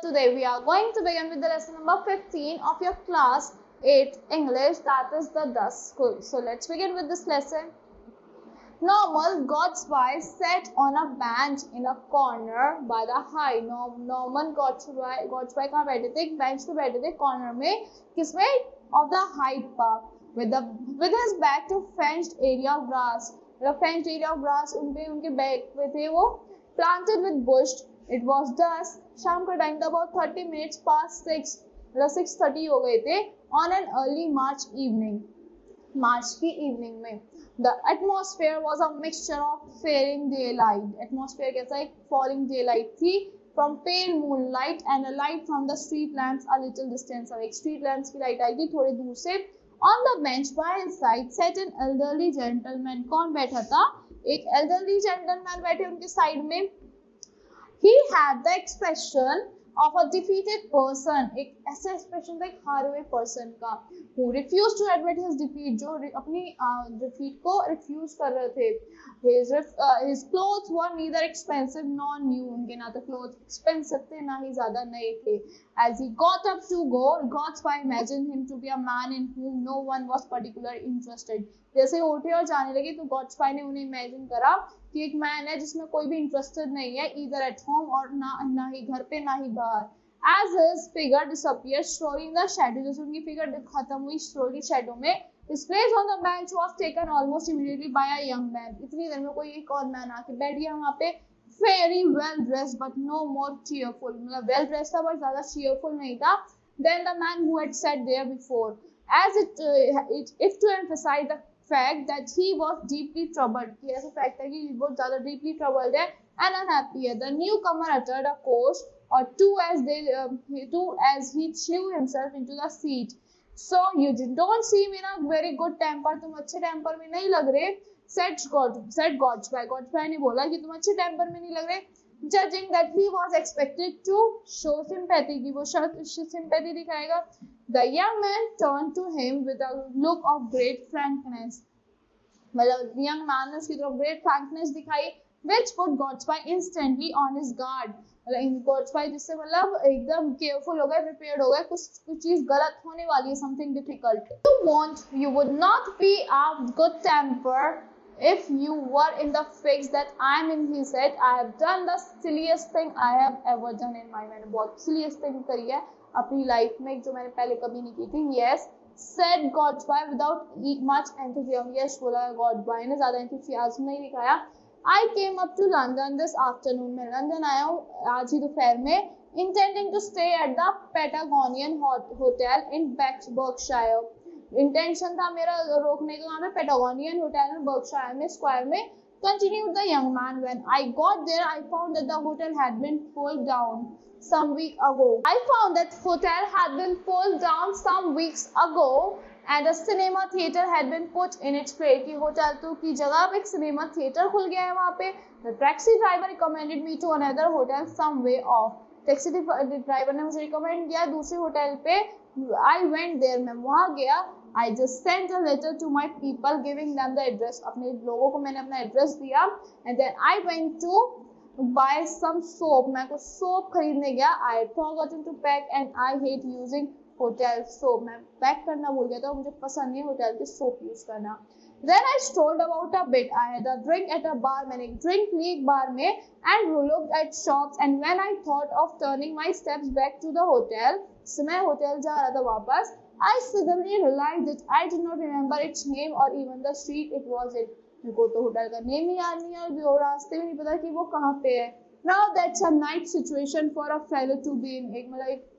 today we are going to begin with the lesson number 15 of your class 8 English, that is the dusk school. So let's begin with this lesson. Normal God's wife sat on a bench in a corner by the high. Norman God's wife कहाँ बैठे थे? एक bench पे बैठे थे corner में, किसमें? Of the Hyde Park, with his back to fenced area of grass. The fenced area of grass उनके back पे थे वो, planted with bush. It was dusk. शाम का टाइम था, about 30 minutes past 6, मतलब 6:30 हो गए थे. On an early March evening, मार्च की इवनिंग में. The atmosphere was a mixture of failing daylight. Atmosphere कैसा? एक falling daylight थी, from pale moonlight and a light from the street lamps a little distance away. street lamps की light आई थी थोड़ी दूर से. On the bench by his side sat an elderly gentleman. कौन बैठा था? एक elderly gentleman बैठे उनके साइड में. He had the expression of a defeated person. एक ऐसा expression था एक हारे हुए person का, who refused to admit his defeat, जो अपनी defeat को refuse कर रहे थे. His clothes were neither expensive nor new. उनके ना तो clothes expensive थे ना ही ज़्यादा नए थे. As he got up to go, God's wife imagined him to be a man in whom no one was particularly interested. जैसे उठे और जाने लगे तो God's wife ने उन्हें imagine करा कि एक मैन है जिसमें कोई भी इंटरेस्टेड नहीं है, either at home और ना ही घर पे ना ही बाहर. As his figure disappeared slowly in the shadow, जैसे उनकी फिगर खत्म हुई slowly shadow में, his place on the bench was taken almost immediately by a young man. इतनी देर में कोई एक और मैन आके बैठ गया वहाँ पे, very well dressed but no more cheerful. मतलब well dressed था but ज़्यादा cheerful नहीं था than the man who had sat there before. As if to emphasize the fact that he was deeply troubled, कि ऐसा fact है कि बहुत ज़्यादा deeply troubled है and unhappy है. The newcomer uttered a curse or two as he threw himself into the seat. So you don't seem in a very good temper. तुम अच्छे temper में नहीं लग रहे. said God's wife ने बोला कि तुम अच्छे temper में नहीं लग रहे. Judging that he was expected to show sympathy, कि वो sympathy दिखाएगा. The young man turned to him with a look of great frankness. मतलब young man ने उसकी तरफ great frankness दिखाई, which put God's wife instantly on his guard. मतलब God's wife जिससे मतलब एकदम careful हो गए, prepared हो गए, कुछ चीज गलत होने वाली है, something difficult. You would not be a good temper if you were in the fix that I am in, he said. I have done the silliest thing I have ever done in my life. मैंने बहुत silliest thing करी है अपनी life में जो मैंने पहले कभी नहीं की थी. Yes, said God's wife without much enthusiasm. Yes बोला God's wife ने, ज़्यादा enthusiasm नहीं दिखाया. I came up to London this afternoon. मैं लंदन आया हूँ आज ही दोपहर में, intending to stay at the Patagonian Hotel in Berkshire. Intention था मेरा रोकने का वहाँ पे Patagonian Hotel में Berkshire में स्क्वायर में. Continued the young man. When I got there, I found that the hotel had been pulled down some weeks ago. And a cinema theater had been put in its place. कि hotel तो की जगह पे एक cinema theatre खुल गया है वहाँ पे. The taxi driver recommended me to another hotel some way off. Taxi driver ने मुझे रिकमेंड किया दूसरे होटल पे. I went there, मैं वहाँ गया. I just sent a letter to my people giving them the address. अपने लोगों को मैंने अपना एड्रेस दिया. And then I went to buy some soap. मैं कुछ soap खरीदने गया. I had forgotten to pack and I hate using hotel soap. मैं पैक करना भूल गया था, मुझे पसंद नहीं होटल के सोप यूज करना. Then I strolled about a bit. I had a drink at a bar. मैंने एक drink ली एक बार में and looked at shops. And when I thought of turning my steps back to the hotel, so मैं hotel जा रहा था वापस, I suddenly realized that I did not remember its name or even the street it was in. मेरे को तो hotel का name ही याद नहीं है और वो रास्ते भी नहीं पता कि वो कहाँ पे है. Now that's a nice situation for a fellow to be in. एक मतलब एक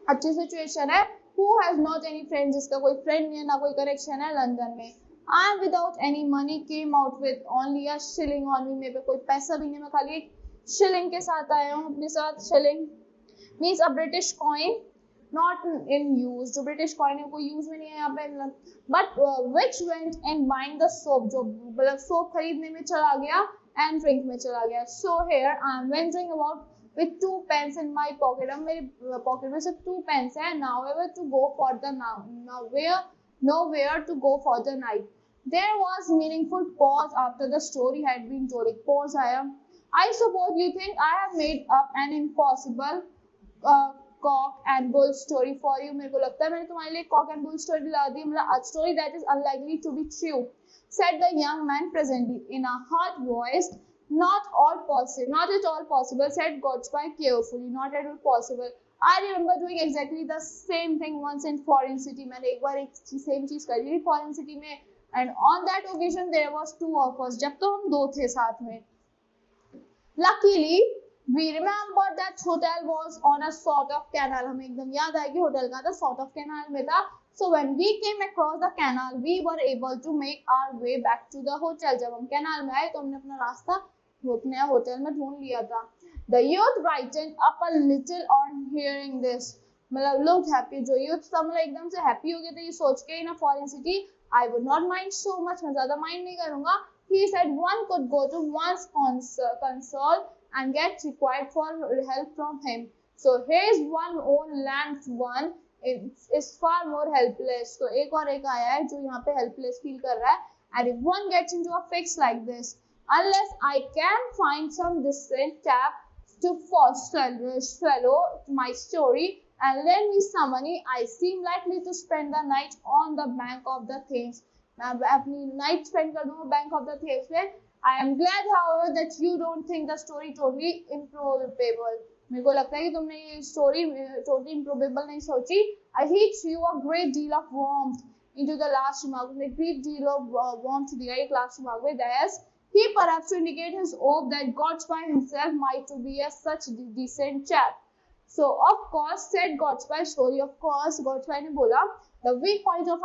अच्छी सिचुएशन है. Who has not any friends, जिसका कोई फ्रेंड नहीं है ना कोई कनेक्शन है लंदन में. I am without any money, came out with only a shilling on me. मेरे पे कोई पैसा भी नहीं, मैं खाली एक शिलिंग के साथ आया हूँ अपने साथ. Shilling means a British coin, not in use. जो British coin है कोई यूज में नहीं है यहाँ पे. But which went in buying the soap, जो मतलब soap खरीदने में चला गया and drink में चला गया. So here I am wandering about with 2 pence in my pocket. अब मेरी पॉकेट में सिर्फ 2 pence है. Nowhere to go for the nowhere to go for the night. There was meaningful pause after the story had been told. Pause आया. I suppose you think I have made up an impossible cock and bull story for you. मेरे को लगता है मैंने तुम्हारे लिए cock and bull story ला दी. मतलब a story that is unlikely to be true, said the young man presently in a hard voice. Not at all possible, said Godspy carefully. Not at all possible. I remember doing exactly the same thing once in foreign city. मैंने एक बार एक same चीज करी थी foreign city में, and on that occasion there was two of us. जब तो हम दो थे साथ में. Luckily, we remember that hotel was on a sort of canal. हमें एकदम याद आया कि होटल का था sort of canal में था. So when we came across the canal, we were able to make our way back to the hotel. जब हम canal में आए तो हमने अपना रास्ता अपने होटल में ढूंढ लिया था. The youth brightened up a little on hearing this. मतलब looked happy. जो youth सब मतलब एकदम से happy हो गए थे ये सोच के in a foreign city. I would not mind so much. मैं ज़्यादा mind नहीं करूँगा. He said one could go to one's console and get required for help from him. So his one own land one is far more helpless. तो एक और एक आया है जो यहाँ पे helpless feel कर रहा है. And if one gets into a fix like this, unless I can find some decent tap to swallow my story and lend me some money, I seem likely to spend the night on the bank of the Thames. मैं अपनी night spend कर दूँगा bank of the Thames में. I am glad, however, that you don't think the story totally improbable. मेरे को लगता है कि तुमने ये story totally improbable नहीं सोची. I heat you a great deal of warmth into the last remark. A great deal of warmth दिया एक last remark में. That's he perhaps to indicate his hope that Godspy himself might to be a such decent chap. So of course, said Godspy story. Of course, Godspy ने बोला, the weak point of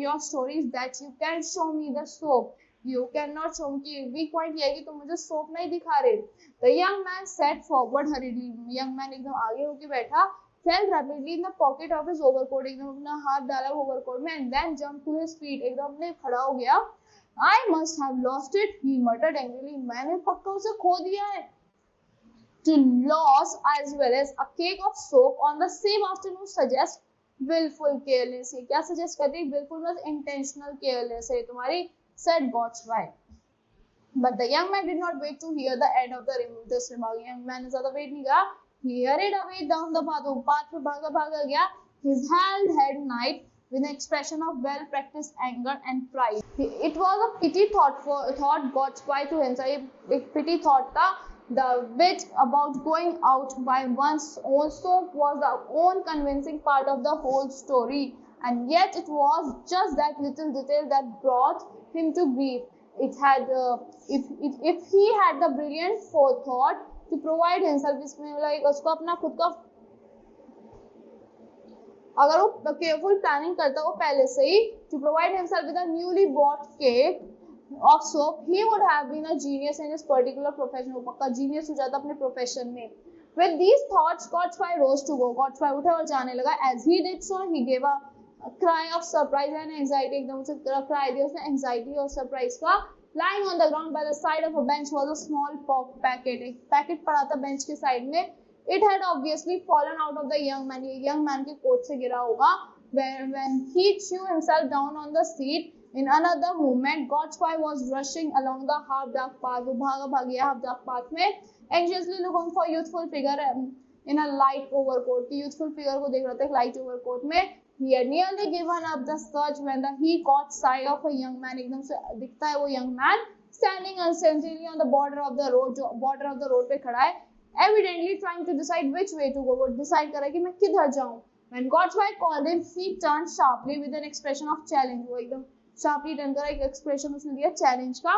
your story is that you can show me the soap. You cannot show me. Weak point ये है कि तुम मुझे soap नहीं दिखा रहे. The young man sat forward hurriedly. Young man एकदम आगे होके बैठा. Fell rapidly in the pocket of his overcoat. एकदम अपना हाथ डाला overcoat में and then jumped to his feet. एकदम अपने खड़ा हो गया. I must have lost it, he muttered angrily. मैंने पक्का उसे खो दिया है. To lose as well as a cake of soap on the same afternoon suggests willful carelessness. क्या suggest करती है? Willful was intentional careless है तुम्हारी, said Godspy. But the young man did not wait to hear the end of this remark. Young man ने ज़्यादा wait नहीं करा. He hurried away down the path. वो path पे भागा गया. His hand had knife with an expression of well-practiced anger and pride. It was a pity thought Godspy to himself. एक pity thought था. The bit about going out by one's own soap was the own convincing part of the whole story, and yet it was just that little detail that brought him to grief. It had, if he had the brilliant forethought to provide himself, इसमें like उसको अपना खुद का अगर वो careful planning करता वो पहले से ही to provide himself with a newly bought cake of soap, he would have been a genius in his particular profession. वो पक्का genius हो जाता अपने profession में. With these thoughts, Godspy rose to go. Godspy उठा और जाने लगा. As he did so, he gave a cry of surprise and anxiety. एकदम से cry दिया उसने anxiety और surprise का. Lying on the ground by the side of a bench was a small packet. एक पैकेट पड़ा था bench के side में. It had obviously fallen out of the young man. ये young man के कोट से गिरा होगा. When he threw himself down on the seat, in another moment, Godspy was rushing along the half-dark path. वो भागा गया half-dark path में, anxiously looking for youthful figure in a light overcoat. कि youthful figure को देख रहा था एक light overcoat में. He had nearly given up the search when he caught sight of a young man. एकदम से दिखता है वो young man standing uncertainly on the border of the road. जो border of the road पे खड़ा है. Evidently trying to decide which way to go. वो decide कर रहा है कि मैं किधर जाऊँ. When Godspy called him, he turned sharply with an expression of challenge. वो एकदम sharply turn करा एक expression उसने दिया challenge का.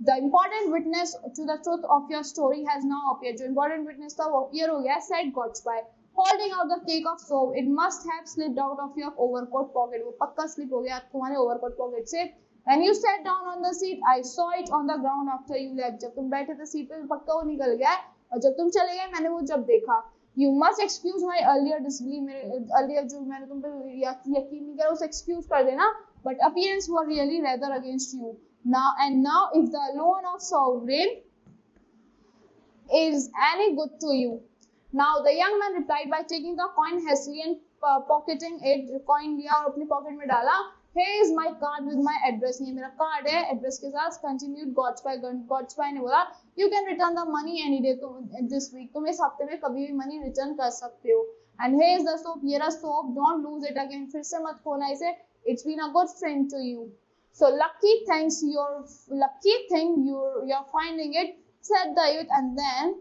The important witness to the truth of your story has now appeared. जो important witness था वो appear हो गया, said Godspy, holding out the cake of soap. It must have slipped out of your overcoat pocket. वो पक्का slip हो गया तुम्हारे overcoat pocket से. When you sat down on the seat, I saw it on the ground after you left. जब तुम बैठे थे सीट पे पक्का वो निकल गया और जब तुम चले गए मैंने वो जब देखा. You must excuse my earlier disbelief. मेरे earlier जो मैंने तुम पे यकीन नहीं करा उसे excuse कर देना. But appearances were really rather against you. Now, if the loan of sovereign is any good to you. Now, the young man replied by taking the coin hastily and pocketing it. Coin लिया और अपनी pocket में डाला. here is my card with my address. ये मेरा card है address के साथ. Continued Godspy ने बोला you can return the money any day. this week तुम इस हफ्ते में कभी भी मनी रिटर्न कर सकते हो. And here is the soap. ये रहा soap. Don't lose it again. फिर से मत खोना इसे. It's been a good friend to you. So lucky thing you're finding it, said the youth, and then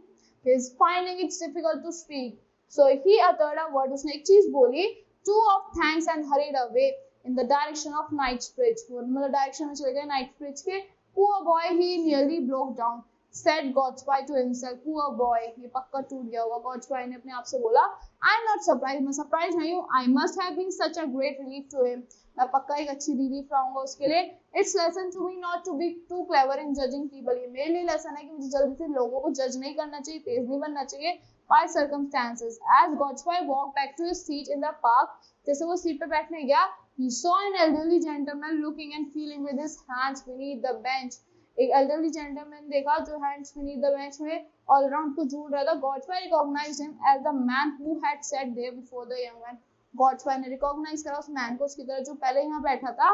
his finding it's difficult to speak. So he uttered a word. उसने एक चीज बोली. Two of thanks and hurried away in the direction of Knightsbridge. वो मतलब direction में चले गए Knightsbridge के. Poor boy, he nearly broke down. Said Godspy to himself. Poor boy, ये पक्का टूट गया होगा. Godspy ने अपने आप से बोला. I'm not surprised. मैं surprised नहीं हूँ. I must have been such a great relief to him. मैं पक्का एक अच्छी रिलीफ रहूंगा उसके लिए. It's lesson to me not to be too clever in judging people. ये मेरे लिए लेसन है कि मुझे जल्दी से लोगों को जज नहीं करना चाहिए, तेज नहीं बनना चाहिए by circumstances. As Godspy walked back to his seat in the park, जैसे वो सीट पे बैठने गया, he saw an elderly gentleman looking and feeling with his hands beneath the bench. एक elderly gentleman देखा जो hands beneath the bench में all around को ढूंढ रहा था. Godspy recognized him as the man who had sat there before the young man. Godspy ने recognize करा उस man को, उसकी तरह जो पहले यहाँ बैठा था.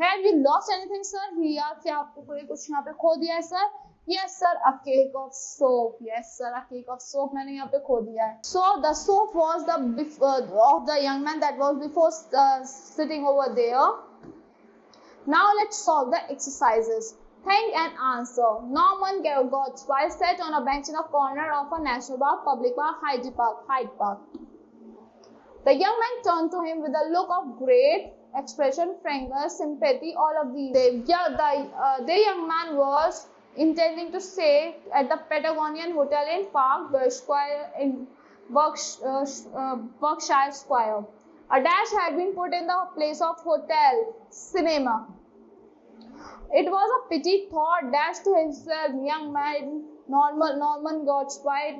Have you lost anything, sir? He asked. क्या आपको कोई कुछ यहाँ पे खो दिया है, sir? Yes, sir. A cake of soap. Yes, sir. A cake of soap. मैंने यहाँ पे खो दिया है. So the soap was the of the young man that was before sitting over there. Now let's solve the exercises. Think and answer. Norman Godspy sat on a bench in a corner of a national park, public park, Hyde Park. The young man turned to him with a look of great expression, frankness, sympathy, all of these. The young man was intending to stay at the Patagonian Hotel in Park Square in Berkshire Square. A dash had been put in the place of hotel, cinema. It was a pity, thought dash to himself, young man, Norman Godspy.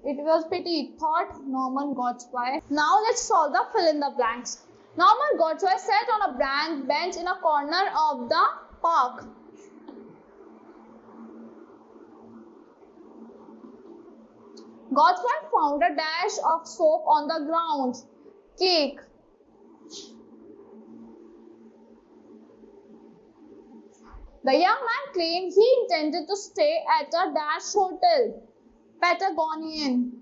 It was pity, thought Norman Godspy. Now let's solve the fill in the blanks. Norman Godspy sat on a bench in a corner of the park. Godspy found a dash of soap on the ground. Cake. The young man claimed he intended to stay at a dash hotel. Patagonian.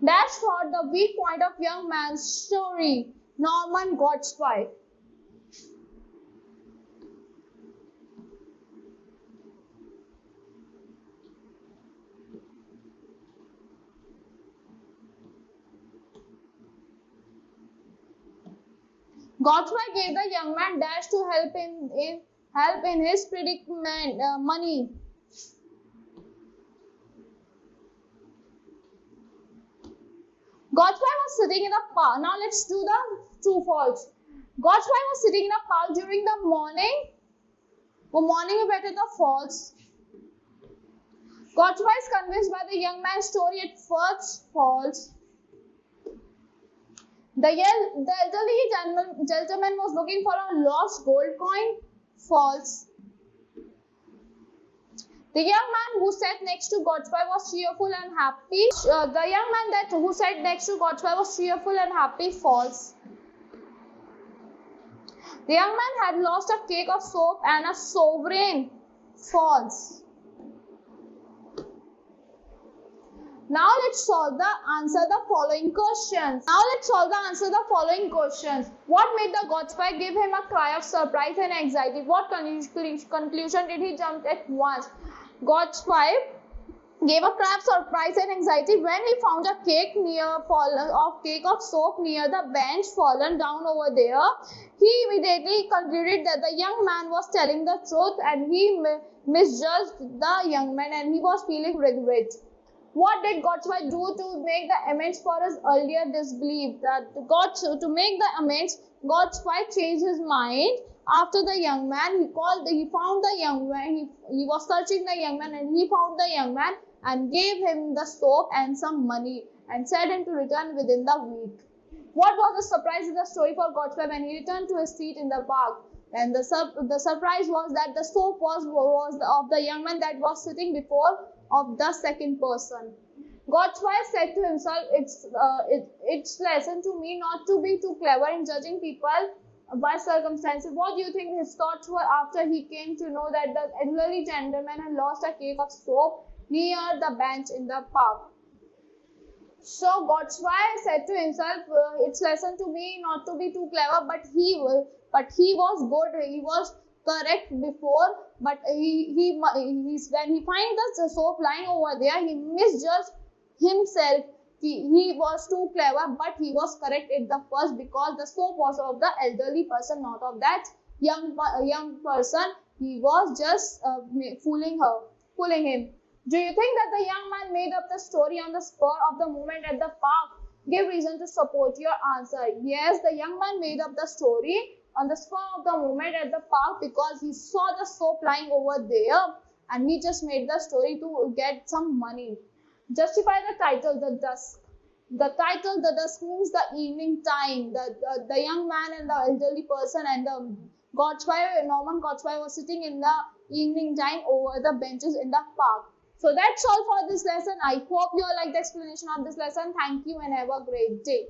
Dash thought the weak point of young man's story. Norman Godspy. Godspy gave the young man dash to help in his predicament, money. Godspy was sitting in a park. Now let's do the true false. Godspy was sitting in a park during the morning. वो morning में बैठे था false. Godspy is convinced by the young man's story at first false. The elderly gentleman was looking for a lost gold coin. False. The young man who sat next to Godspy was cheerful and happy. The young man who sat next to Godspy was cheerful and happy. False. The young man had lost a cake of soap and a sovereign. False. Now let's answer the following questions. What made the Godspy give him a cry of surprise and anxiety? What conclusion did he jump at once? Godspy gave a cry of surprise and anxiety when he found a cake of soap near the bench fallen down over there. He immediately concluded that the young man was telling the truth and he misjudged the young man and he was feeling regret. What did Godspy do to make the amends for his earlier disbelief? To make the amends, Godspy changed his mind. After the young man, he found the young man. He was searching the young man and he found the young man and gave him the soap and some money and said him to return within the week. What was the surprise in the story for Godfrey when he returned to his seat in the park? And the surprise was that the soap was of the young man that was sitting before of the second person. Godfrey said to himself, it's lesson to me not to be too clever in judging people by circumstances. What do you think his thoughts were after he came to know that the elderly gentleman had lost a cake of soap near the bench in the park? So Godfrey said to himself, "It's lesson to me not to be too clever." But he was good. He was correct before. But when he finds the soap lying over there, he misjudged himself. He was too clever, but he was correct at the first because the soap was of the elderly person, not of that young person. He was just fooling him. Do you think that the young man made up the story on the spur of the moment at the park? Give reason to support your answer. Yes, the young man made up the story on the spur of the moment at the park because he saw the soap lying over there and he just made the story to get some money. Justify the title, The Dusk. The title, The Dusk, means the evening time. The young man and the elderly person and the Norman Godfrey was sitting in the evening time over the benches in the park. So that's all for this lesson. I hope you all like the explanation of this lesson. Thank you and have a great day.